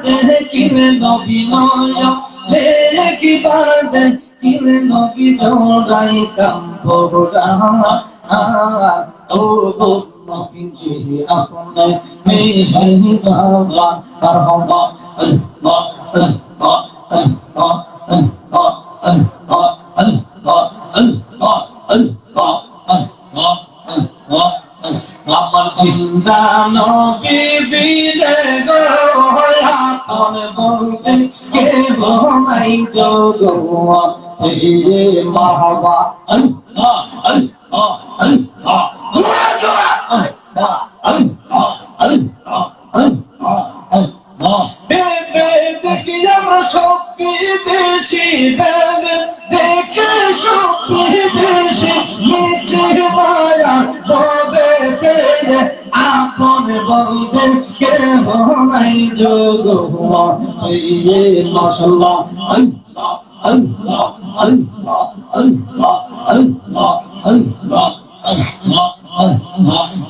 দেখিলে নবী নয়নে একবার দেখিলে নবী জড়াইতাম পোড়া ও গো নবীজি আপনি মেহেরবান মারহাবা আল্লাহ আল্লাহ আল্লাহ আল্লাহ আল্লাহ আল্লাহ আল্লাহ আল্লাহ আল্লাহ আল্লাহ আমার জিন্দা নবী বিলে গো আপন বলতে কেহ নাই যোগো হে মারহাবা আল্লাহ আল্লাহ আল্লাহ দেখি আমরা শক্তি দেশি দেখে শক্তি দেশি নিচে মায়া তবে আপন বলতে কেহ নাই যোগ মাশাআল্লাহ আল্লাহ আল্লাহ আল্লাহ আল্লাহ আল্লাহ আল্লাহ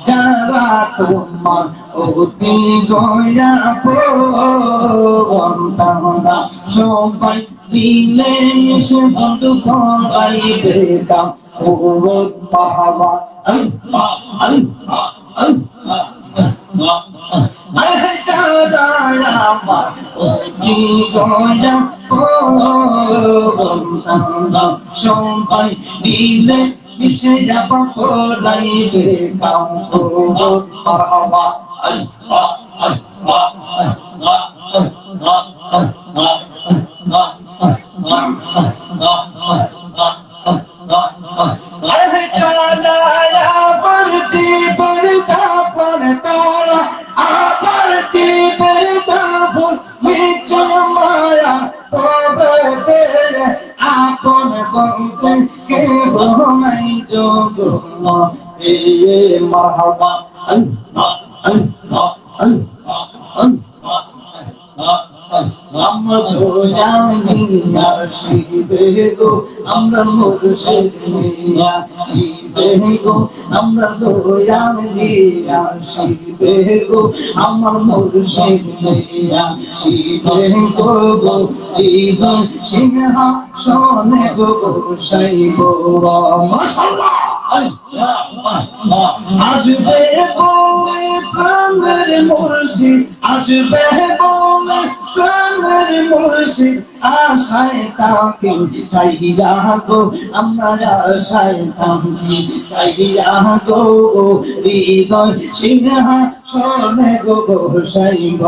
যারা তোমার অতি দয়া পড়া সবাই দিলে মিশে বন্ধু পাইবে দাম ও বাবা আল্লাহ আল্লাহ আল্লাহ যারা আমার অতি দয়া পড়া সবাই দিলে মিশে যাব লাইবে কাম ও বাবা আল্লাহ আল্লাহ আল্লাহ আল্লাহ আল্লাহ আল্লাহ আল্লাহ আল্লাহ আরে কানায়া বর্তি বর্তা পরতারা আবর্তি বর্তা বিচ মায়া তবে আপন বলতে কেহ নাই যোগ এ মারহাবা আল্লাহ আল্লাহ আল্লাহ আল্লাহ আমরা দয়ানিয়া শিবে গো আমরা মুর্শিদ নিয়া শিবে গো আমরা দয়ানিয়া শিবে গো আমার মুর্শিদ নিয়া শিবে গো ঈদ সিংহা সোনে গো সাইব মাশাআল্লাহ আসবে বলে প্রাণের মুর্শিদ আসবে বলে প্রাণের মুর্শিদ আশায় তাকে চাইয়া গো আমরা আশায় তাকে চাইয়া গো হৃদয় সিংহা সোনে গো সাইব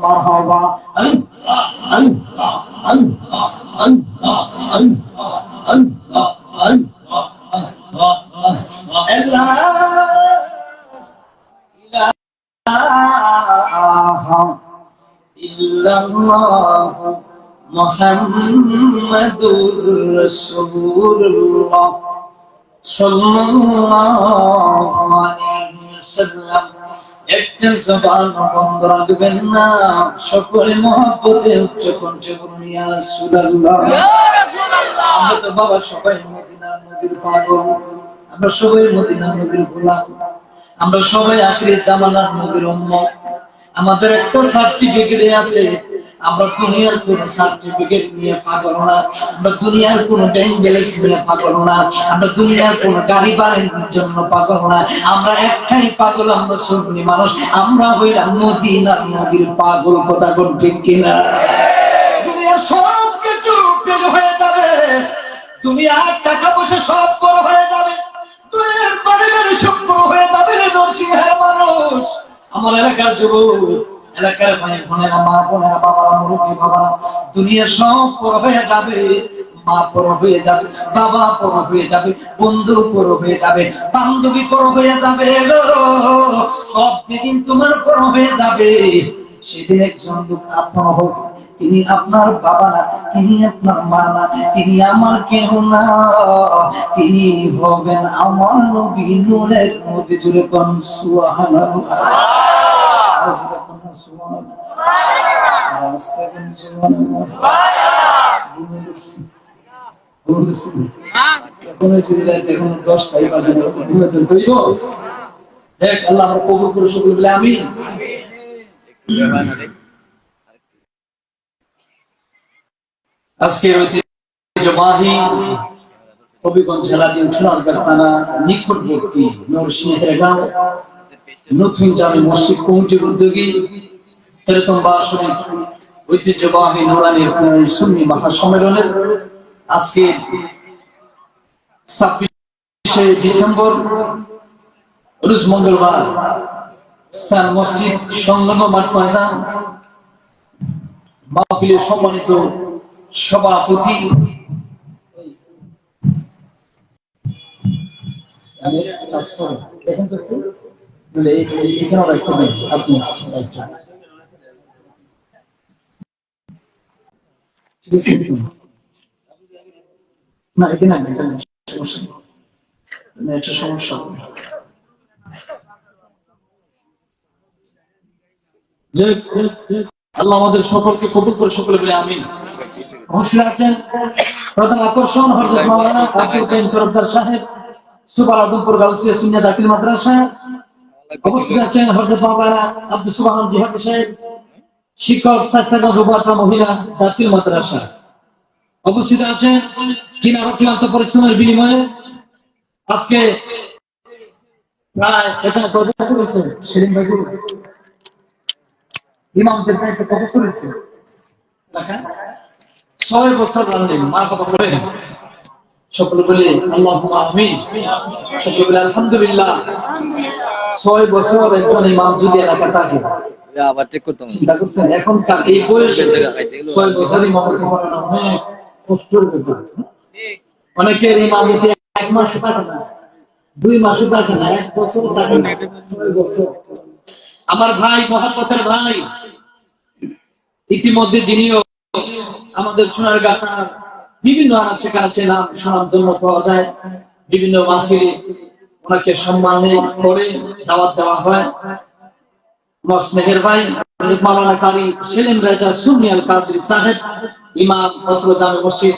মারহাবা আল্লাহ আল্লাহ আল্লাহ আল্লাহ আল্লাহ আল্লাহ আল্লাহ Allah ilaha illallah Muhammadur Rasulullah sallallahu alaihi wasallam একটা জবান বন্ধ রাখবেন না সকলে মহব্বতে উচ্চ কণ্ঠে বলুন ইয়া রাসূলুল্লাহ ইয়া রাসূলুল্লাহ আমরা তো বাবা সবাই মদিনার নবীর পাগল আমরা সবাই মদিনার নবীর গোলাম আমরা সবাই আখিরি জামানার নবীর উম্মত আমাদের একটা সার্টিফিকেট আছে আমরা দুনিয়ার কোন সার্টিফিকেট নিয়ে পাগল না আমরা দুনিয়ার কোন ব্যাংক ব্যালেন্স নিয়ে পাগল না আমরা দুনিয়ার কোন গাড়ি বাড়ির জন্য পাগল না আমরা একটাই পাগল আমরা সুন্নি মানুষ আমরা হইলাম মদিনার নবীর পাগল কথা কোন ঠিক কিনা দুনিয়ার সব কিছু বের হয়ে যাবে দুনিয়ার টাকা পয়সা সব বড় হয়ে যাবে দুনিয়ার পরিবার সব বড় হয়ে যাবে নরসিংহের মানুষ আমার এলাকার যুবক এলাকার ভাই বোনেরা মা বোনেরা বাবারা মুরব্বী বাবারা দুনিয়া সব পর হয়ে যাবে মা পর হয়ে যাবে বাবা পর হয়ে যাবে বন্ধু পর হয়ে যাবে বান্ধবী পর হয়ে যাবে সব যেদিন তোমার পর হয়ে যাবে সেদিন একজন লোক আপনার হোক তিনি আপনার বাবা না তিনি আপনার মা না তিনি আমার কেহ না তিনি হবেন আমার নবী নূরের নবী জুড়ে কোন সুবহানাল্লাহ আল্লাহ কবুল করে সকলে বলে আমিন। আজকের ঐতিহ্যবাহী হবিগঞ্জ জেলাধীন সোনারগাঁ থানা নিকটবর্তী নরসিংহের গাঁও নতুন জামে মসজিদ কমিটির উদ্যোগে 13তম বার্ষিক ঐতিহ্যবাহী নুরানি সুন্নি মহাসম্মেলনের আজকে 26শে ডিসেম্বর রোজ মঙ্গলবার স্থান মসজিদ সংলগ্ন মাঠ ময়দান মাহফিলের সম্মানিত সভাপতি সমস্যা আল্লাহ আমাদের সকলকে কবুল করে সকলে বলে আমিন। উপস্থিত আছেন প্রধান আকর্ষণ হযরত মাওলানা আব্দুল কাইয়ুম তরফদার সাহেব সুপার আদমপুর গাউসিয়া সুন্নিয়া দাখিল মাদ্রাসা। উপস্থিত আছেন হযরত মাওলানা আব্দুল সুবহান জিহাদ সাহেব শিক্ষক স্বাস্থ্যগঞ্জ উপজেলা মহিলা দাখিল মাদ্রাসা। উপস্থিত আছেন যিনি অক্লান্ত পরিশ্রমের বিনিময়ে আজকে প্রায় এখানে প্রদর্শন হয়েছে সেলিম ভাই ইমামদের দায়িত্ব প্রদর্শন হয়েছে 6 বছর রান্না মার কথা বলে সকলে বলে আল্লাহুম্মা আমিন, সকলে বলে আলহামদুলিল্লাহ। 6 বছর একজন ইমাম যদি এলাকা থাকে আবার ঠিক করতে হবে, চিন্তা করছেন এখনকার এই বয়সে 6 বছর ইমামতি করানো অনেক কষ্টের ব্যাপার। অনেকের ইমামতি 1 মাস থাকে না, 2 মাস থাকে না, 1 বছর থাকে না, 6 বছর। আমার ভাই মহব্বতের ভাই ইতিমধ্যে যিনিও আমাদের সোনারগাঁ থানার বিভিন্ন আনাচে কানাচে নাম শোনার জন্য পাওয়া যায়, বিভিন্ন মাহফিলে ওনাকে সম্মান করে দাওয়াত দেওয়া হয়। আমার স্নেহের ভাই মাওলানা কারি সেলিম রেজা সুন্নি আল কাদরি সাহেব ইমাম অত্র জামে মসজিদ।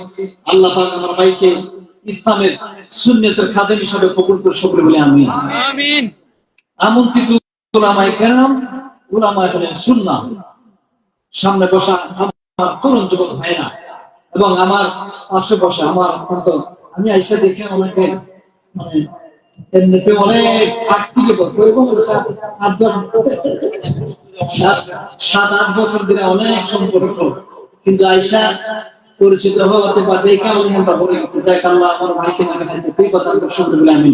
আল্লাহ পাক আমার ভাইকে ইসলামের সুন্নতের খাদেম হিসেবে কবুল করে সকলে বলে আমিন আমিন। আমন্ত্রিত উলামায়ে কেরাম, উলামায়ে সুন্নাহ সামনে বসা আমার তরুণ যুবক ভাইরা এবং আমার পাশে বসে আমার অত্যন্ত আমি আইসা দেখে অনেকে মানে এমনিতে অনেক আর্থিক এবং 7-8 বছর ধরে অনেক সম্পর্ক, কিন্তু আইসা পরিচিত হতে বা দেখে আমার মনটা ভরে গেছে। দেখ আল্লাহ আমার ভাইকে না খাইতে তুই কথা শুনতে বলে আমি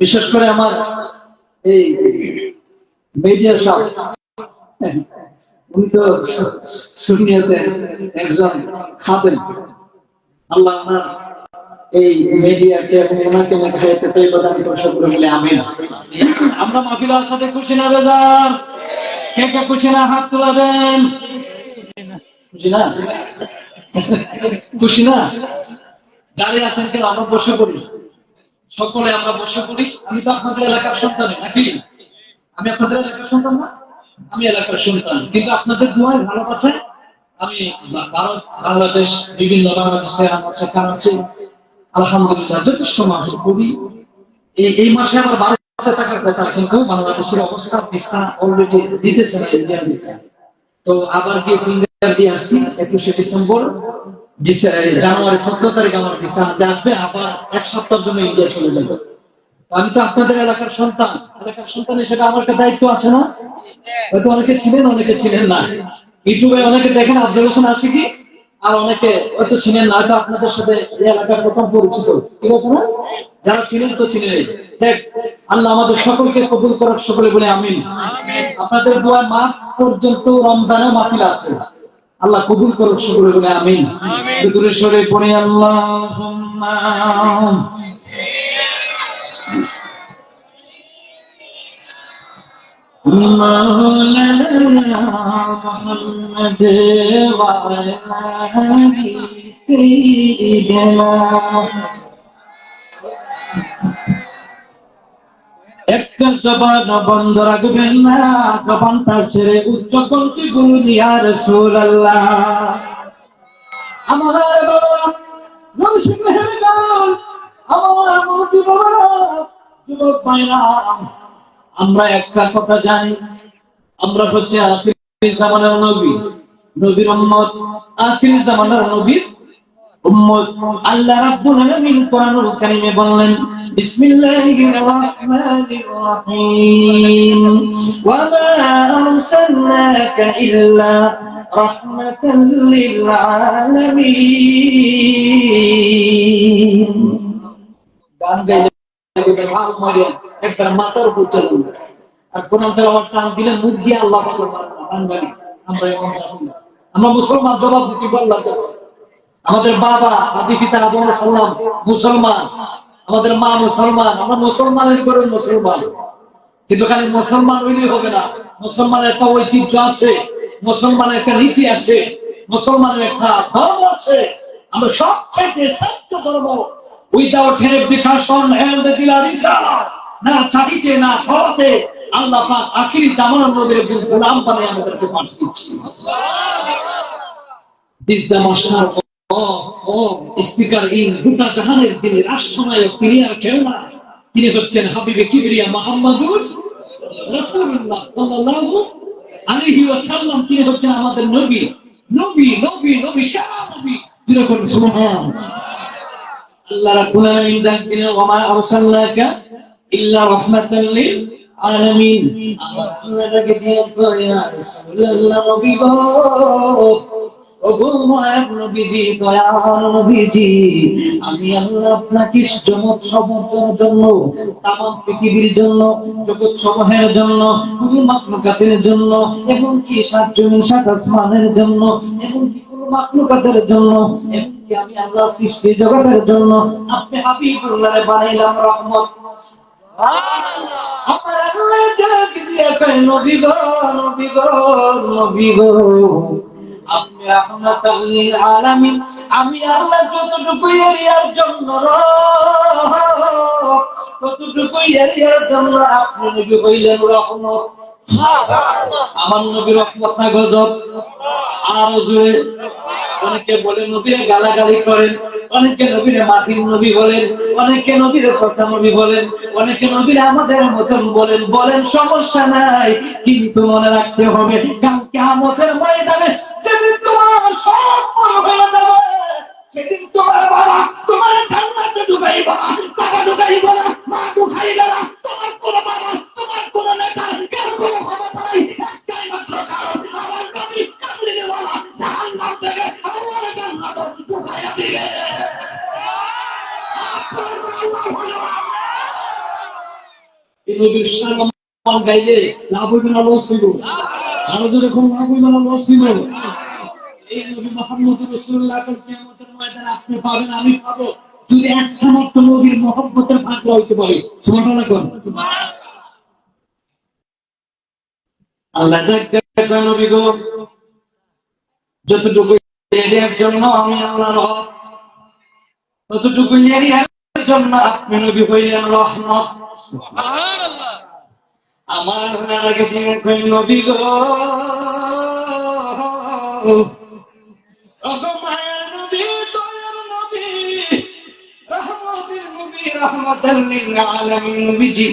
বিশেষ করে আমার এই মেডিয়া সাহেব, উনি তো সুন্নিয়তে একজন খাদেম। আল্লাহ আমার এই মিডিয়াকে এবং ওনাকে খাইতে তুই কথা সকলে বলে আমিন। আমরা মাহফিলের সাথে খুশি না বেজার? কে কে খুশি না হাত তুলে দেন। খুশি না? খুশি না? দাঁড়িয়ে আছেন কেন? আমরা বসে পড়ি, সকলে আমরা বসে পড়ি। আমি তো আপনাদের এলাকার সন্তান নাকি? আমি আপনাদের এলাকার সন্তান না? আমি এলাকার সন্তান, কিন্তু আপনাদের দোয়ায় ভালোবাসায় আমি ভারত বাংলাদেশ বিভিন্ন বাংলাদেশে আছে কানাচে আলহামদুলিল্লাহ যথেষ্ট মাস করি। এই মাসে আমার ভারতে থাকার কথা, কিন্তু বাংলাদেশের অবস্থা ভিসা অলরেডি দিতেছে না, ইন্ডিয়ার ভিসা। তো আবার গিয়ে ফিঙ্গার দিয়ে আসছি 21শে ডিসেম্বর, জানুয়ারি 14 তারিখ আমার ভিসা হাতে আসবে। আবার 1 সপ্তাহের জন্য ইন্ডিয়া চলে যাবো। আমি তো আপনাদের এলাকার সন্তান, এলাকার সন্তান হিসেবে আমার একটা দায়িত্ব আছে না? হয়তো অনেকে ছিলেন, অনেকে ছিলেন না। ইউটিউবে অনেকে দেখেন অবজারভেশন আসে কি, আর অনেকে হয়তো ছিলেন না, হয়তো আপনাদের সাথে এই এলাকার প্রথম পরিচিত, ঠিক আছে না? যারা ছিলেন তো ছিলেন। দেখ আল্লাহ আমাদের সকলকে কবুল করার, সকলে বলে আমিন। আপনাদের দোয়া মার্চ পর্যন্ত রমজানেও মাহফিল আছে, আল্লাহ কবুল করুক, সকলে বলে আমিন। দূরে সরে পড়ে আল্লাহুম্মা مولانا محمد وعلى آل سيدنا। একটা জবান বন্ধ রাখবেন না, জবানটা ছেড়ে উচ্চ কণ্ঠে বলুন ইয়া রাসূলুল্লাহ। আমার বাবা নরসিংহের গান, আমার মুরব্বি বাবারা, যুবক ভাইরা, আমরা একটা কথা জানি, আমরা হচ্ছে আখির জামানার নবী, নবীর উম্মত, আখির জামানার নবীর উম্মত। আল্লাহ রাব্বুল আলামিন কোরআনুল কারীমে বললেন, বিসমিল্লাহির রাহমানির রাহিম, ওয়া মা আরসালনাকা ইল্লা রাহমাতাল লিল আলামিন। গান গাইলে ভাগ মারে একবার মাথার উপর চলে, আর কোরআন তেলাওয়াত টান দিলে মুখ দিয়ে আল্লাহ পাক গান গাই। আমরা মুসলমান, জবাব দিতে আল্লাহর কাছে। আমাদের বাবা আদি পিতা আদম আলাইহিস সালাম মুসলমান, আমাদের মা মুসলমান, আমরা মুসলমানের ঘরে মুসলমান। কিন্তু খালি মুসলমান হইলেই হবে না, মুসলমানের একটা ঐতিহ্য আছে, মুসলমানের একটা নীতি আছে, মুসলমানের একটা ধর্ম আছে। আমরা সবচেয়ে শ্রেষ্ঠ ধর্ম উইদাউট ভেরিফিকেশন এন্ড দিলার ইসারা, না চাহিতে না ফলাতে আল্লাহ পাক আখির জামানার নবীর একজন গোলাম বানিয়ে আমাদেরকে পাঠিয়েছেন। This the master speaker in গোটা জাহানের, যিনি রাষ্ট্রনায়ক, তিনি আর কেউ না, তিনি হচ্ছেন হাবিবে কিবরিয়া মুহাম্মদুর রাসূলুল্লাহ সাল্লাল্লাহু আলাইহি ওয়াসাল্লাম। তিনি হচ্ছেন আমাদের নবী, নবী নবী নবী সারা নবী। যেরকম সুবহানাল্লাহ। আল্লাহ রাব্বুল আলামিন ডাকেন, ওয়া মা আরসালনাকা ইল্লা রাহমাতাল লিল আলামিন। আপনাকে দিয়ে কয় ইয়া রাসূলুল্লাহ, নবী গো, ওগো মায়ের নবীজি, দয়ার নবীজি, আমি আল্লাহ আপনাকে জগৎ সমূহের জন্য, তামাম পৃথিবীর জন্য, জগৎ সমূহের জন্য, কুল মাখলুকাতের জন্য, এবং কি সাত জমিন সাত আসমানের জন্য, এবং কি কুল মাখলুকাতের জন্য, এবং কি আমি আল্লাহ সৃষ্টি জগতের জন্য আপনি হাবিবুল্লাহরে বানাইলাম রহমত। আমার আল্লাহ যাকে দিয়ে কয়, নবী গো, নবী গো, নবী গো, আপনি রাহমাতাল লিল আলামিন। আমি আল্লাহ যতটুকু এরিয়ার জন্য ততটুকু এরিয়ার জন্য আপনি নবী হইলেন রহমত। আমার নবী রহমত না গজব? আর জোরে। অনেকে বলে নবীরে গালাগালি করেন, অনেকে নবীরে মাটির নবী বলেন, অনেকে নবীরে পচা নবী বলেন, অনেকে নবীরে আমাদের মতন বলেন। বলেন, সমস্যা নাই, কিন্তু মনে রাখতে হবে কাল কিয়ামতের ময়দানে যেদিন তোমার সব পর হয়ে যাবে, সেদিন তোমার বাবা তোমার জান্নাতে ঢুকাইবা, বাবা ঢুকাইবা না, মা ঢুকাইবা না, তোমার কোন বাবা, তোমার কোন নেতা, কার কোন ক্ষমতা নাই, একটাই মাত্র কারণ, আমার নবী কামলিনে ওয়ালা জাহান্নাম থেকে আমার জান্নাতে ঢুকাইয়া দিবে। এই নবীর সম্মান গাইলে লাভ হইবে না লস হইব? আরো যখন লাভ হইবে না লস হইব? এই নবী মুহাম্মদ রাসূলুল্লাহ কিয়ামতের ময়দানে আপনি পাবেন, আমি পাবো, যদি এক সমর্থ নবীর মহব্বতের ভাগ হইতে পারে। সুবহানাল্লাহ কোন আল্লাহ দেখতে নবী গো, যতটুকু এরিয়ার জন্য আমি আল্লাহর হক, ততটুকু এরিয়ার জন্য আপনি নবী হইলেন রহমত। সুবহানাল্লাহ। আমার আল্লাহকে দিয়ে কই, নবী গো, ওগো মায়ের নবী, দয়ার নবী, রহমতের নবী, রাহমাতাল লিল আলামিন নবীজি,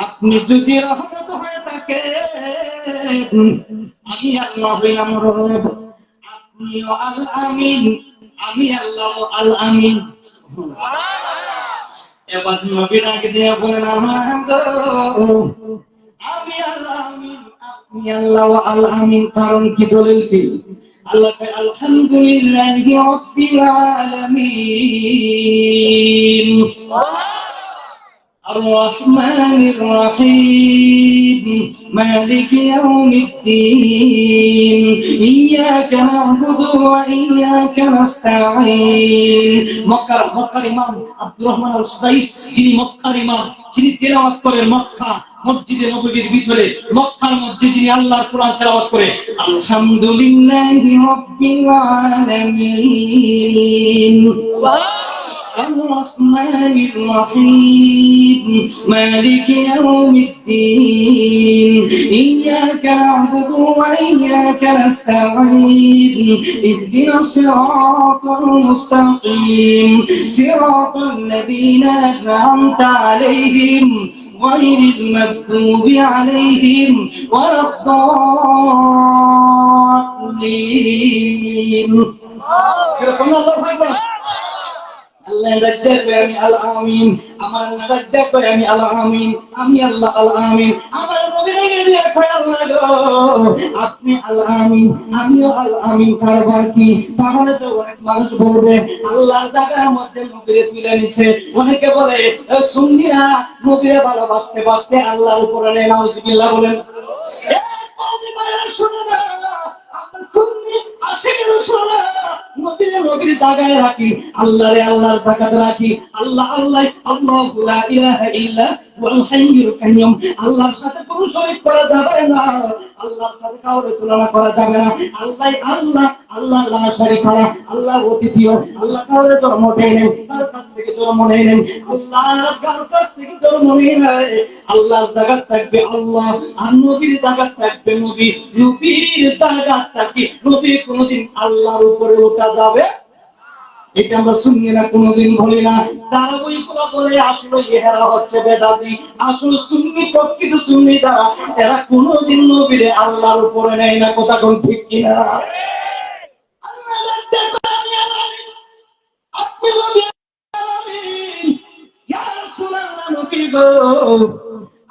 আপনি যদি রহমত হয়ে থাকেন, আমি আল্লাহ হইলাম রব, আপনিও আল আমিন, আমি আল্লাহ আল আমিন। এবার নবীর আগে দিয়ে বলেন, আমি আল্লাহ আমিন, আপনি আল্লাহ আল আমিন। কারণ কি, দলিল কি? আল্লাহ কয়, আলহামদুলিল্লাহি রাব্বিল আলামিন, الرحمن الرحيم مالك يوم الدين إياك نعبد وإياك نستعين। মক্কার ইমাম আব্দুর রহমান আল সুদাইস, যিনি মক্কার ইমাম, যিনি তেলাওয়াত করেন মক্কা মসজিদে নববীর ভিতরে, মক্কার মধ্যে যিনি আল্লাহর কোরআন তেলাওয়াত করে, আলহামদুলিল্লাহি রাব্বিল আলামিন الرحمن الرحيم مالك يوم الدين إياك نعبد وإياك نستعين اهدنا الصراط المستقيم صراط الذين أنعمت عليهم غير المغضوب عليهم ولا الضالين আমিন। এরকম আল্লাহু আকবার। আল্লাহ রাজ্জা করে আমি আল আমিন, আমার আল্লাহ রাজ্জা করে আমি আল আমিন, আমি আল্লাহ আল আমিন। আমার নবী রেগে দিয়ে কয় আল্লাহ গো আপনি আল আমিন, আমিও আল আমিন। কারবার কি? তাহলে তো অনেক মানুষ বলবে আল্লাহর জায়গার মধ্যে নবীরে তুলে নিছে। অনেকে বলে সুন্নিরা নবীরে ভালোবাসতে বাসতে আল্লাহর উপরে নেয়। নাউজুবিল্লাহ বলেন। এ কওমি ভাইরা শুনে না, আমরা সুন্নি আশিক রাসূল নবীরে নবীর জায়গায় রাখি, আল্লাহরে আল্লাহর জায়গায় রাখি। আল্লাহ আল্লাহ, আল্লাহু লা ইলাহা ইল্লা ওয়াল হাইয়ুল কাইয়ুম। আল্লাহর সাথে কোনো শরীক করা যাবে না, আল্লাহর সাথে কাউকে তুলনা করা যাবে না। আল্লাহ আল্লাহ, আল্লাহ লা শারীকা লাহু, আল্লাহ অদ্বিতীয়। আল্লাহ কাউকে জন্ম দেয় নাই, তার কাছ থেকে জন্ম নেয় নাই। আল্লাহ কার কাছ থেকে জন্ম নেয় নাই। আল্লাহর জায়গা থাকবে আল্লাহ, আর নবীর জায়গা থাকবে নবী। নবীর জায়গা থাকি নবী কোনদিন আল্লাহর উপরে ওঠা যাবে। এটা আমরা সুন্নিরা কোনদিন বলি না। তারা ওইগুলো বলে আসলে এরা হচ্ছে বেদাতি। আসলে সুন্নি প্রকৃত সুন্নি যারা, এরা কোনদিন নবীরে আল্লাহর উপরে নেয় না। কথা কোন ঠিক কিনা?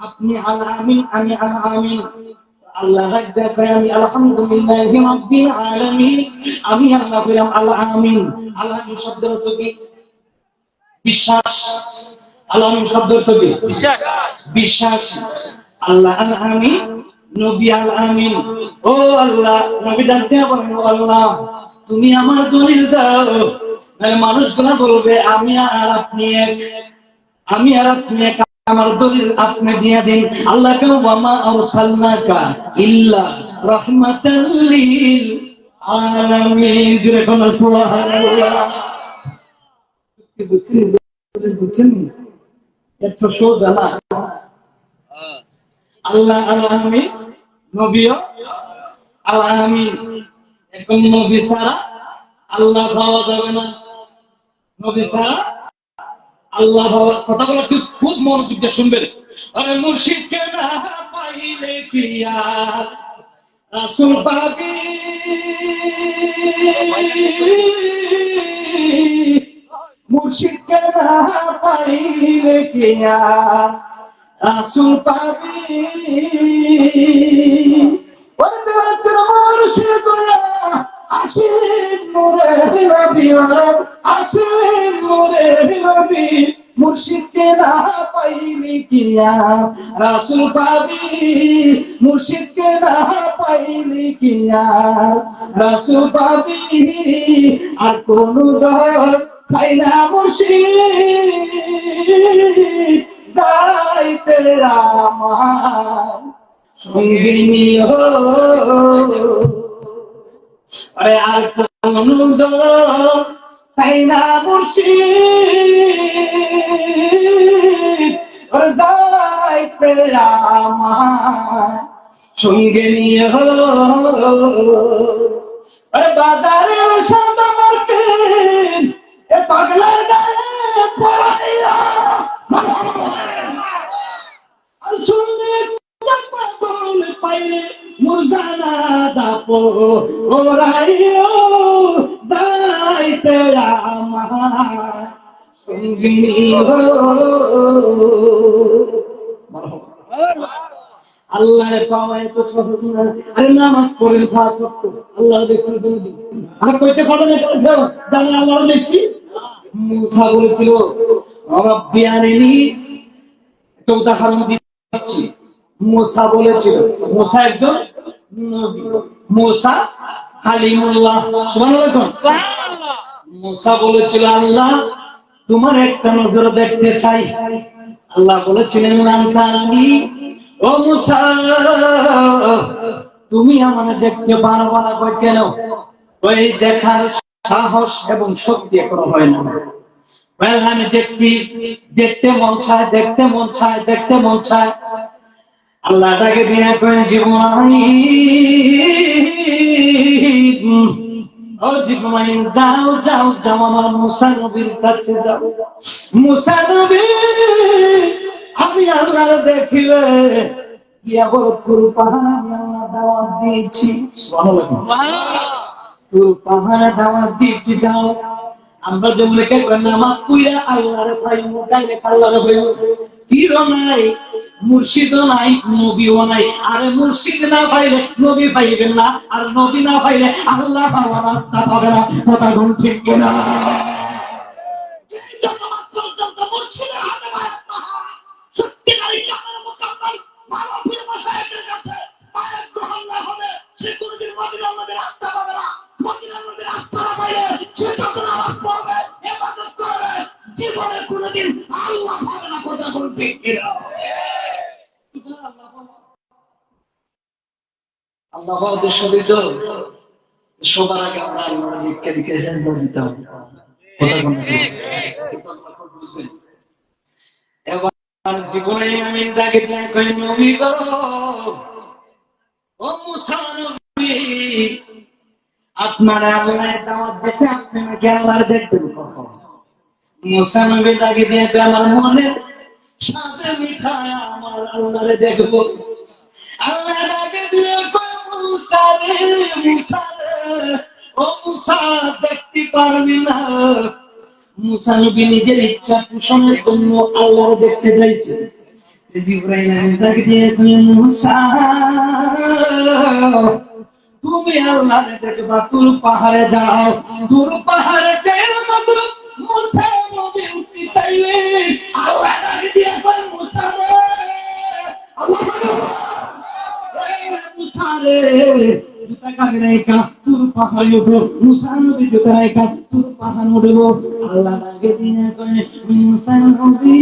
আপনি আল আমিন, আমি আল আমিন। আল্লাহ রাজ্জা করে আমি আলহামদুলিল্লাহি রাব্বিল আলামিন, আমি আল্লাহ বললাম আল আমিন। আল আমিন শব্দের অর্থ কি? বিশ্বাস। আল আমিন শব্দের অর্থ কি? বিশ্বাস। বিশ্বাস। আল্লাহ আল আমিন, নবী আল আমিন। ও আল্লাহ, নবী ডাক দিয়া বলেন ও আল্লাহ তুমি আমার দলিল দাও। মানুষগুলা বলবে আমি আর আপনি এক, আমি আর আপনি এক, আমার দলিল আপনি দিয়ে দিন। আল্লাহ কে ওয়ামা আরসালনাকা ইল্লা রাহমাতাল লিল আলামিন। জোরে কোন সুবহানাল্লাহ। বুঝছেন এত সোজা না। আল্লাহ আল আমিন, নবীও আল আমিন। এখন নবী ছাড়া আল্লাহ পাওয়া যাবে না, নবী ছাড়া আল্লাহ পাওয়ার কথাগুলো খুব মনোযোগ দিয়ে শুনবেন। আরে মুর্শিদকে না পাইলে কি আর রাসূল পাবি, মুর্শিদকে না পাইলে কি আর রাসূল পাবি। ওরে মুর্শিদ আসিন নূরে নবী, আসিন নূরে নবী, মুর্শিদকে না পাইলি কিয়া রাসূল পাবি, মুর্শিদকে না পাইলি কিয়া রাসূল পাবি। আর কোন দর খাই না মুর্শিদ যাইতে আমার সঙ্গিনী হো। আরে আর কোন দর খাই না মুর্শিদ যাইতে আমার সঙ্গে নিয়ে হো। আরে বাজারে সাদা মার্কেট এ পাগলার গায়ে পড়াইয়া আর শুনলে পাগল পাইলে মুজানা দাপো ওরাইও যাইতে আমার সঙ্গিনী হো। আল্লাহ পাওয়ায় তো সহজ না। আরে নামাজ পড়েন খাস আল্লাহ দেখুন আর কইতে পারবেন জানেন আল্লাহ দেখছি। মুসা বলেছিল রব্বি আরিনি, একটা উদাহরণ দিচ্ছি। মুসা বলেছিল, মুসা একজন নবী, মুসা কালিমুল্লাহ, সুবহানাল্লাহ। মুসা বলেছিল আল্লাহ তোমার একটা নজর দেখতে চাই। আল্লাহ বলেছিলেন লানকানি, ও মুসা তুমি আমাকে দেখতে পারবা না। কই কেন? ওই দেখার সাহস এবং শক্তি এখনো হয় না। আমি দেখতে মন চায়, দেখতে মন চায়, দেখতে মন চায়। আল্লাহটাকে বিয়ে করে জীবন ও জীবন যাও যাও যাও আমার মুসা নবীর কাছে যাও। মুসা নবী আমি আল্লাহ দেখিলে ইয়া বড় করু পাহাড় আমি আল্লাহ দাওয়াত দিয়েছি, তুর পাহাড়ে দাওয়াত দিয়েছি, যাও। আমরা যেমন নামাজ পড়া আল্লাহরে পাইব, ডাইরেক্ট আল্লাহরে পাইব। পীরও নাই, মুর্শিদও নাই, নবীও নাই। আরে মুর্শিদ না পাইলে নবী পাইবেন না, আর নবী না পাইলে আল্লাহ পাওয়ার রাস্তা পাবে না। কথা কোন ঠিক কিনা? আল্লাহ সবই তো সবার আগে আমরা আল্লাহ দিকে দিকে দিতে হবে। এবার জীবনে আমি ডাকে কই নবী গো, ও মুসা নবী, আপনার আল্লাহ দাওয়াত দিয়েছে, আপনি নাকি আল্লাহর দেখবেন কখন? মুসা নবী ডাকে দিয়ে আমার মনে সাথে মিঠায় আমার আল্লাহরে দেখবো। আল্লাহ ডাকে দিয়ে কই মুসা রে, মুসা রে, ও মুসা দেখতে পারবি না। মুসা নবী নিজের ইচ্ছা পোষণের জন্য আল্লাহর দেখতে চাইছে। জিবরাইল আমিন ডাকে দিয়ে কই মুসা, তুমি আল্লাহরে দেখবা, তুর পাহাড়ে যাও। তুর পাহাড়ে যাই মাত্র মুসা নবী উঠতে চাইলে আল্লাহ ডাকে দিয়ে কই মুসা রে, আল্লাহ মুসা রে, জুতা কাকে রাইকা তুর পাহাড়ে উঠো। মুসা নবী জুতা রাইকা তুর পাহাড়ে উঠবো। আল্লাহ ডাকে দিয়ে কই মুসা নবী,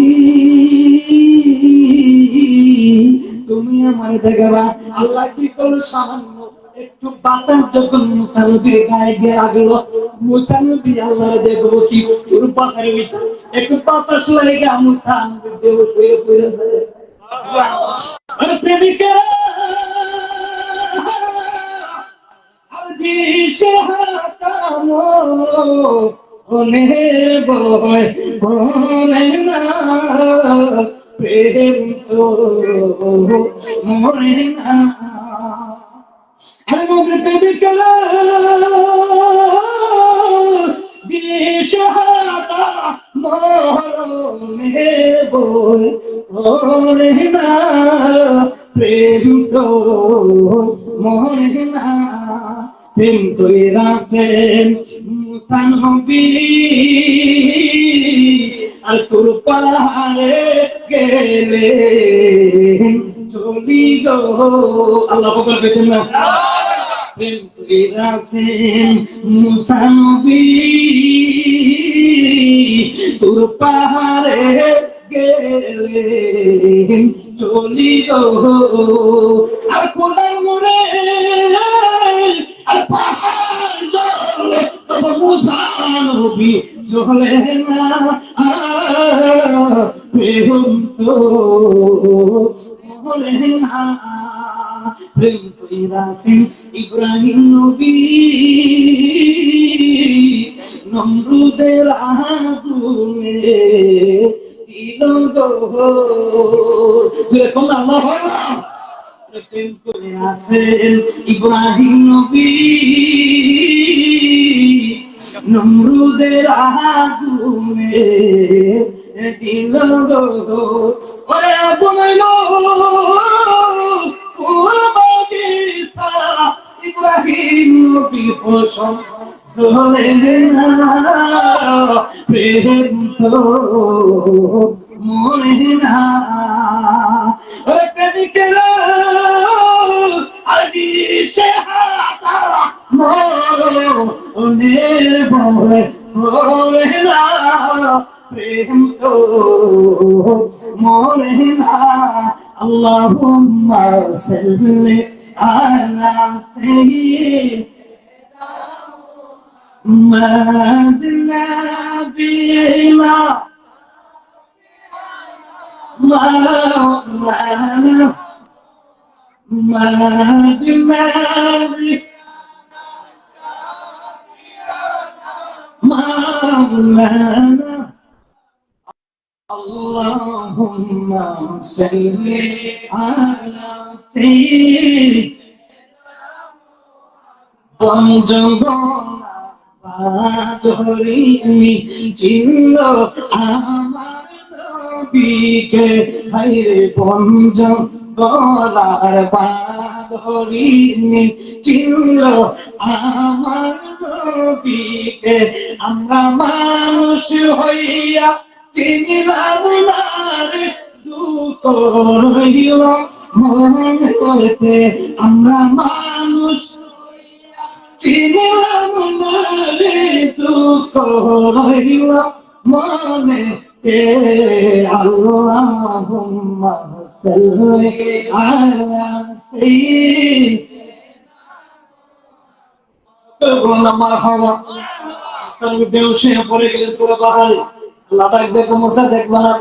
তুমি আমার দেখবা। আল্লাহ কি করলো, সামান্য একটু বাতাস যখন মুসা নবীর গায়ে গিয়ে লাগলো, মুসা নবী আল্লাহরে দেখবো কি, তুর পাহাড়ে উঠে একটু বাতাস লেগে মুসা নবী বেহুশ হয়ে পড়েছে। আরে প্রেমিকেরা, দিশে হাতামো ওনে বয় বলে না, প্রেম তো মরে না। আরে মোদের প্রেমিকেরা, দিশে হাতামো ওনে বয় বলে না, প্রেম তো মরে না। প্রেম কইরাছেন মুসা নবী, আর তোর পাহাড়ে গেলে চলি গো। আল্লাহ বকর পেতেন না। প্রেম কইরাছেন মুসা নবী, তোর পাহাড়ে গেলে চলি গো। আর কোদার মোরে আর পাহাড় জ্বলে, তবে মুসা নবী জ্বলে না। প্রেম তো মরে না। প্রেম কইরাছেন ইব্রাহিম নবী, নমরুদের আগুনে দিল গো। দেখুন আল্লাহ প্রেম কইরাছেন ইব্রাহিম নবী, নমরুদের আগুনে দিল গো। ওরে আগুন হইলো ফুল বাগিচা, ইব্রাহিম নবী পছন্দ জ্বলে না। প্রেম তো মরে না। ওরে প্রেমিকেরা, আর দিশে হাতারা মনে বলে বলে না, প্রেম তো মরে না। আল্লাহুম্মা সাল্লি আলা সাইয়্যিদিনা মুহাম্মাদিন নাবিয়িনা মাওলানা مولانا اللهم صل على سيدنا পঞ্জগনা ধরিনি চিনল আমার নবীকে, হায়রে পঞ্জগনার ধরিনি চিনল আমার নবীকে। আমরা মানুষ হইয়া চিনিলাম না রে, দুঃখ রইল মনে করতে। আমরা মানুষ চিনিলাম না রে, দুঃখ রইল মনে কে। আল্লাহুম্মা সাল্লি আলা সাইয়্যিদিনা মারহাবা। সঙ্গে বেউসে পড়ে গেলেন পুরো পাহাড়ে। আল্লাহ পাক দেখো মুসা দেখবা না,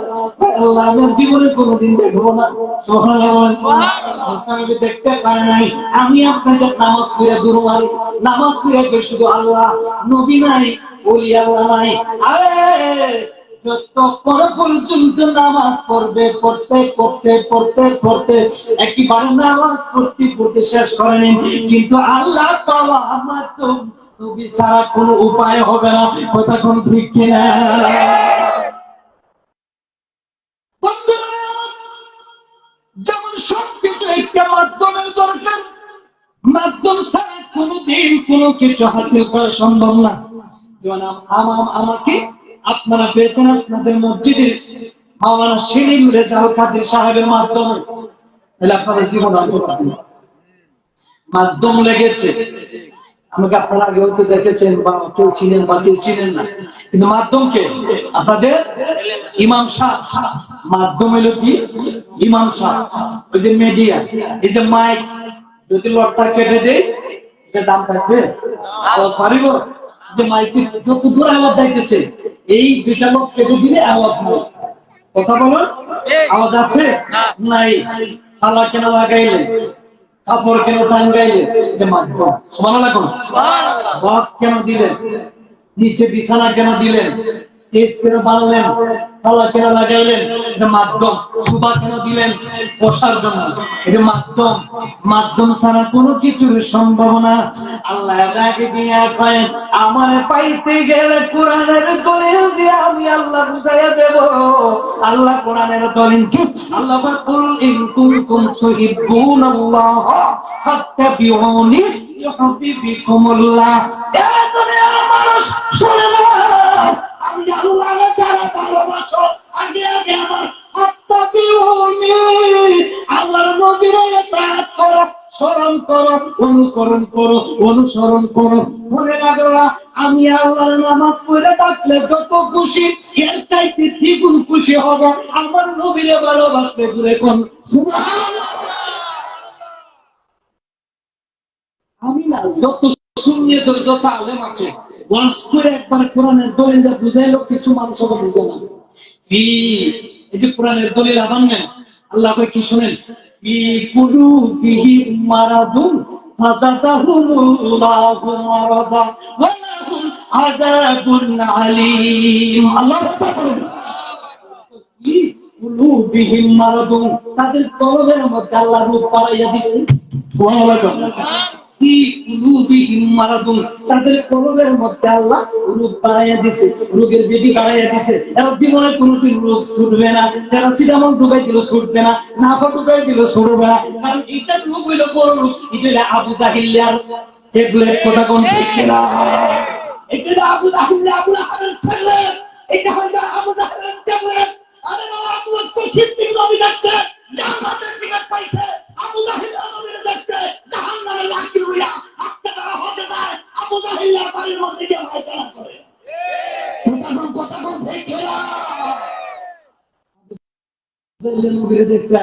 আল্লাহ আমার জীবনে কোনোদিন দেখবো না। সুবহানাল্লাহ। মুসা নবী দেখতে পারে নাই। আমি আপনাকে নামাজ পড়ে দূর মারি, নামাজ পড়ে শুধু আল্লাহ, নবী নাই, ওলি আল্লাহ নাই। আরে যতক্ষণ পর্যন্ত নামাজ পড়বে, পড়তে পড়তে পড়তে পড়তে একেবারে নামাজ পড়তে পড়তে শেষ করেন, কিন্তু আল্লাহ তাআলা আমার তো নবী ছাড়া কোনো উপায় হবে না। কথা কোন ঠিক কিনা? যেমন সবকিছু একটা মাধ্যমের দরকার, মাধ্যম ছাড়া কোনোদিন কোনো কিছু হাসিল করা সম্ভব না। যেমন আমাকে আপনারা পেয়েছেন আপনাদের মসজিদের মাওলানা সেলিম রেজাউল কাদের সাহেবের মাধ্যমে, তাহলে আপনাদের জীবন মাধ্যম লেগেছে। আমাকে আপনারা আগে হয়তো দেখেছেন বা কেউ চিনেন বা কেউ চিনেন না, কিন্তু মাধ্যমকে আপনাদের ইমাম সাহেব। মাধ্যম হলো কি? ইমাম সাহেব। ওই যে মিডিয়া, এই যে মাইক, যদি লটটা কেটে দেয় এটা দাম থাকবে পারিব? যে মাইকে যত দূর আওয়াজ যাইতেছে, এই দুইটা লোক কেটে দিলে আওয়াজ হয়। কথা বলো, আওয়াজ আছে নাই? থালা কেন লাগাইলে, কাপড় কেন টাঙ্গাইলে, এটা মাধ্যম। সুবহানাল্লাহ। বক্স কেন দিলেন, নিচে বিছানা কেন দিলেন, টেজ কেন বানালেন, থালা কেন লাগাইলেন, এটা মাধ্যম। সুবা কেন দিলেন, বসার জন্য, এটা মাধ্যম। মাধ্যম ছাড়া কোনো কিছুর সম্ভাবনা। আল্লাহ ডাকে দিয়া কয়, আমার পাইতে গেলে কোরআনের দলিল দিয়ে আমি আল্লাহ বুঝাইয়া দেব। আল্লাহ কোরআনের দলিল কি? আল্লাহ বলে, কুল ইন কুনতুম তুহিব্বুনাল্লাহ ফাত্তাবিউনি ইউহিব্বুকুমুল্লাহ। এ দুনিয়ার মানুষ শুনে নাও, আমি আল্লাহকে যারা ভালোবাসো, আগে আগে আমার ফাত্তাবিউনি, আমার নবীর ইতাআত করো, স্মরণ করো, অনুকরণ করো, অনুসরণ করো। মনে রাখবা, আমি আল্লাহর নামাজ পড়ে ডাকলে যত খুশি, এর চাইতে দ্বিগুণ খুশি হব আমার নবীরে ভালোবাসতে। দূরে কোন সুবহানাল্লাহ। আমি না, যত সুন্নিয়তের যত আলেম আছে, ওয়াজ করে একবার কোরআনের দলিল যা বুঝাইলো, কিছু মানুষ হবে বুঝে না। এই যে কোরআনের দলিল আবান্নেন, আল্লাহ কি শুনেন? ফি কুলুবিহিম মারাদুন ফাযাদাহুমুল্লাহু মারাদা ওয়া লাহুম আযাবুন আলীম। আল্লাহ বলেন, ফি কুলুবিহিম মারাদুন, তাদের কলবের মধ্যে আল্লাহ রূপ বাড়াইয়া দিয়েছে। সুবহানাল্লাহ। ফি কুলুবিহিম মারাদুন, তাদের কলবের মধ্যে আল্লাহ রূপ বাড়াইয়া দিয়েছে, রোগের বেদি বাড়াইয়া দিয়েছে। এরা জীবনে কোনোদিন রোগ ছুটবে না, প্যারাসিটামল ঢুকাই দিল ছুটবে না, নাফা ঢুকাই দিল ছুটবে না, কারণ এটা রোগ হইল বড় রোগ। এটা আবু জাহিলিয়ার ট্যাবলেট। কথা কোন ঠিক কিনা? এটা আবু জাহিল, আবু লাহাবের ছেলে, এটা হচ্ছে আবু জাহিলের ট্যাবলেট। আরে বাবা, আবু বকর সিদ্দিক নবী দেখছে, জান্নাতের টিকিট পাইছে। আবু জাহিল নবীর দেখছে, জাহান্নামে লাঠি লইয়া আজকে তারা হতে যায় আবু জাহিলের বাড়ির মধ্যে গিয়ে পায়খানা করে। কথা কোন ঠিক কিনা? নবীর দেখছে,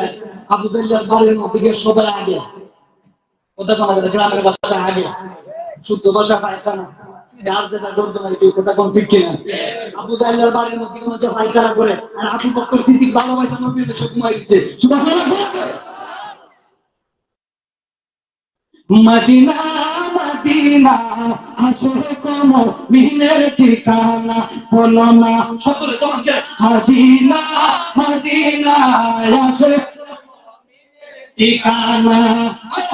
আবু জাহিলের বাড়ির মধ্যে গিয়ে সবাই আগে। কথা কোন গ্রামের ভাষা আগে, শুদ্ধ ভাষা পায়খানা। আবু জাহিলের বাড়ির মধ্যে পায়খানা করে, আর আবু বকর সিদ্দিক ভালোবাসা নবীর ঘুমাই দিচ্ছে। মদিনা মদিনা আসলে কোন মিনের ঠিকানা বলো না, সকলে চলছে। মদিনা মদিনা আসলে ঠিকানা,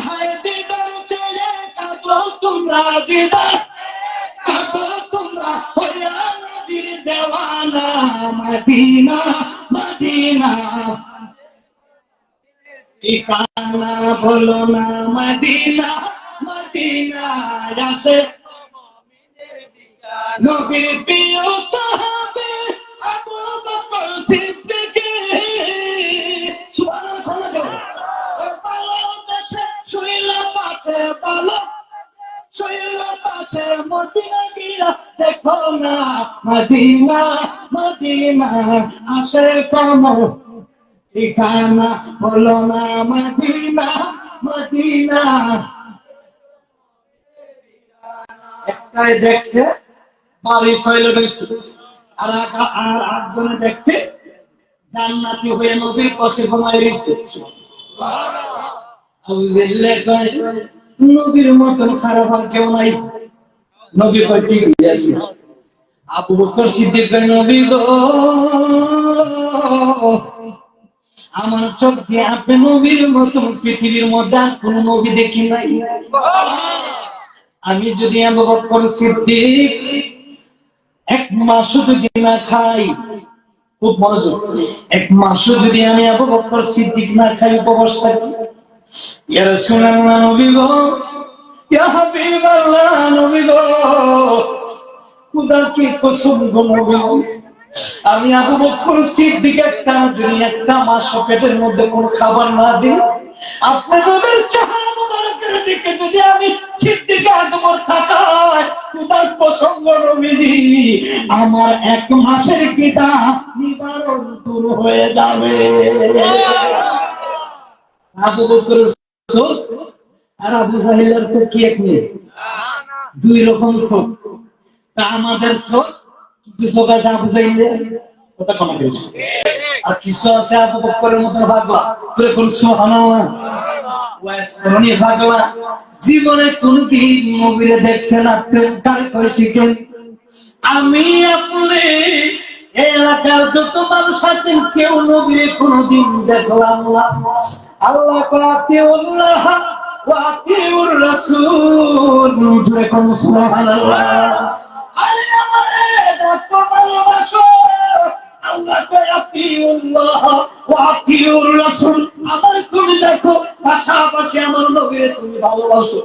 হায় দিদার ছেড়ে কাঁদো তুমি তোমরা দিদার কাঁদো তোমরা হইয়া নবীর দেওয়ানা মদিনা মদিনা ঠিকানা বলো না মদিনা মদিনা আসে নবীর প্রিয় সাহাবী আবু বকর সিদ্দিক সুবহানাল্লাহ ভালোবেসে শুইল পাশে ভালো শুইল পাশে মদিনা গিয়া দেখো না মদিনা মদিনা আসে কমর ঠিকানা বলো না মদিনা মদিনা একটাই দেখছে বাড়ি কইলে রইছে আর আটজনে দেখছে জান্নাতি হয়ে নবীর পাশে ঘুমায় রইছে নবীর মতন খারাপ আর কেউ নাই নবী কয় ঠিক আছে আবু বকর সিদ্দিক কয় নবী গো আমার চোখ দিয়ে আপনি নবীর মতন পৃথিবীর মধ্যে আর কোন নবী দেখি নাই আমি যদি আবু বকর সিদ্দিক এক মাস যদি না খাই খুব মনোযোগ এক মাস যদি আমি আবু বকর সিদ্দিক না খাই উপবাস থাকি ইয়া রাসূলুল্লাহ নবী গো ইয়া হাবিবাল্লাহ নবী গো খোদা কি কসম গো নবী আমি আবু বকর সিদ্দিক একটা মাস পেটের মধ্যে কোনো খাবার না দিই আপনি নবীর চেহারা মুবারকের দিকে যদি আমি সিদ্দিক আকবর তাকাই খোদার কসম গো নবীজি আমার এক মাসের পিতা নিবারণ দূর হয়ে যাবে আবু বকর চোখ আর আবু জাহেলের চোখ কি এক নেই দুই রকম চোখ তা আমাদের চোখ কিছু চোখ আছে আবু জাহেলের কথা কোন আর কিছু আছে আবু বকরের মতন ভাগলা তোরে কোন সুবহানাল্লাহ ওয়াসরনি ভাগলা জীবনে কোনদিন নবীরে দেখছেন আপনি কার করে শিখেন আমি আপনি এলাকার যত মানুষ আছেন কেউ নবীরে কোনদিন দেখলাম না আল্লাহ আতিউল্লাহ ওয়া আতিউর রাসূল জোরে কোন সুবহানাল্লাহ আরে আমারে দেখো ভালোবাসো আল্লাহ কয় আতিউল্লাহ ওয়া আতিউর রাসূল আমার তুমি দেখো পাশাপাশি আমার নবীরে তুমি ভালোবাসো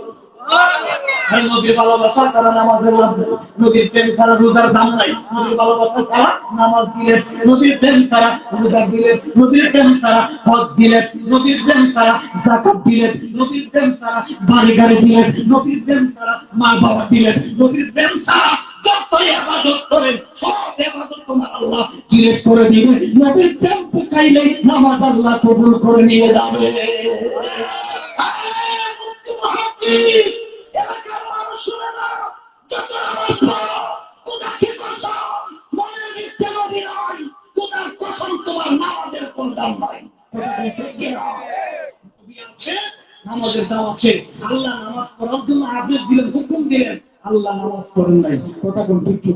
আর নবীর ভালোবাসা ছাড়া নামাজের লাভ নেই নবীর প্রেম ছাড়া রোজার দাম নাই নবীর ভালোবাসা ছাড়া নামাজ দিলে নবীর প্রেম ছাড়া রোজা দিলে নবীর প্রেম ছাড়া হজ দিলে নবীর প্রেম ছাড়া যাকাত দিলে নবীর প্রেম ছাড়া বাড়ি গাড়ি দিলে নবীর প্রেম ছাড়া মা বাবা দিলে নবীর প্রেম ছাড়া যত ইবাদত করেন সব ইবাদত তোমার আল্লাহ ডিলিট করে দিবে নবীর প্রেম পুকাইলে নামাজ আল্লাহ কবুল করে নিয়ে যাবে এলাকার মানুষ শুনে না যত নামাজ পড়ো খোদাকে কসম মনে মিথ্যে নবী নয় খোদার কসম তোমার নামাজের কোন দাম নাই নবী আছে নামাজের দাম আছে আল্লাহ নামাজ পড়ার জন্য আদেশ দিলেন হুকুম দিলেন আল্লাহ নামাজ পড়েন নাই কথা কোন ঠিক কি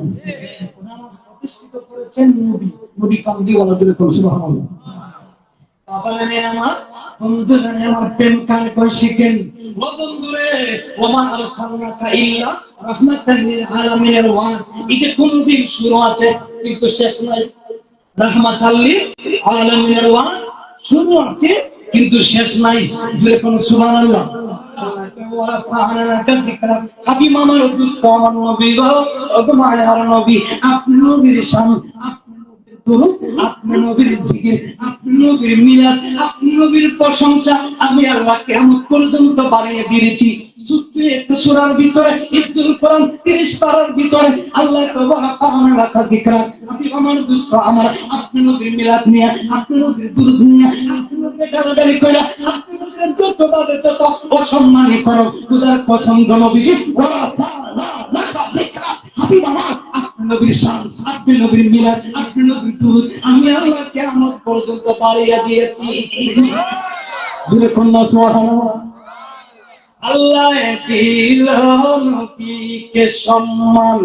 নামাজ প্রতিষ্ঠিত করেছেন নবী নবী কামদিওয়ালা দিলে কোন সুবহানাল্লাহ বাবানে আমার বন্ধুরা আমার প্রেম কার কই শিখেন ও বন্ধুরে ওমা আরসালনাকা ইল্লা রাহমাতাল লিল আলামিনের ওয়াজ এটা কোনদিন শুরু আছে কিন্তু শেষ নাই রাহমাতাল লিল আলামিনের ওয়াজ শুরু আছে কিন্তু শেষ নাই জোরে কোন সুবহানাল্লাহ হাবিব আমার দুস্থ আমার নবী গো ওগো মায়ার নবী আপনি নবীর শান আপনি নবীর জিকির আপনি নবীর মিলাদ আপনি নবীর প্রশংসা আমি আল্লাহ কিয়ামত পর্যন্ত বাড়িয়ে দিয়েছি ছোট্ট একটা সূরার ভিতরে ইবতুল কোরআন 30 পারার ভিতরে আল্লাহ তাআলা পাওনা রাখা জিকরা আপনি আমার দুস্থ আমার আপনি নবীর মিলাদ নিয়ে আপনি নবীর দুরূদ নিয়ে আপনি নবীর গালাগালি কইরা আপনি নবীর যতভাবে তত অসম্মান করো খোদার কসম গো নবীজি ওয়া তাআলা রাখা জিকরা হাবিব আমার নবীর শান আপনি নবীর মিলাদ আপনি নবীর দুরূদ আমি আল্লাহ কিয়ামত পর্যন্ত বাড়িয়ে দিয়েছি জুলে কন্যা সুবহানাল্লাহ আল্লাহ দিল নবীকে সম্মান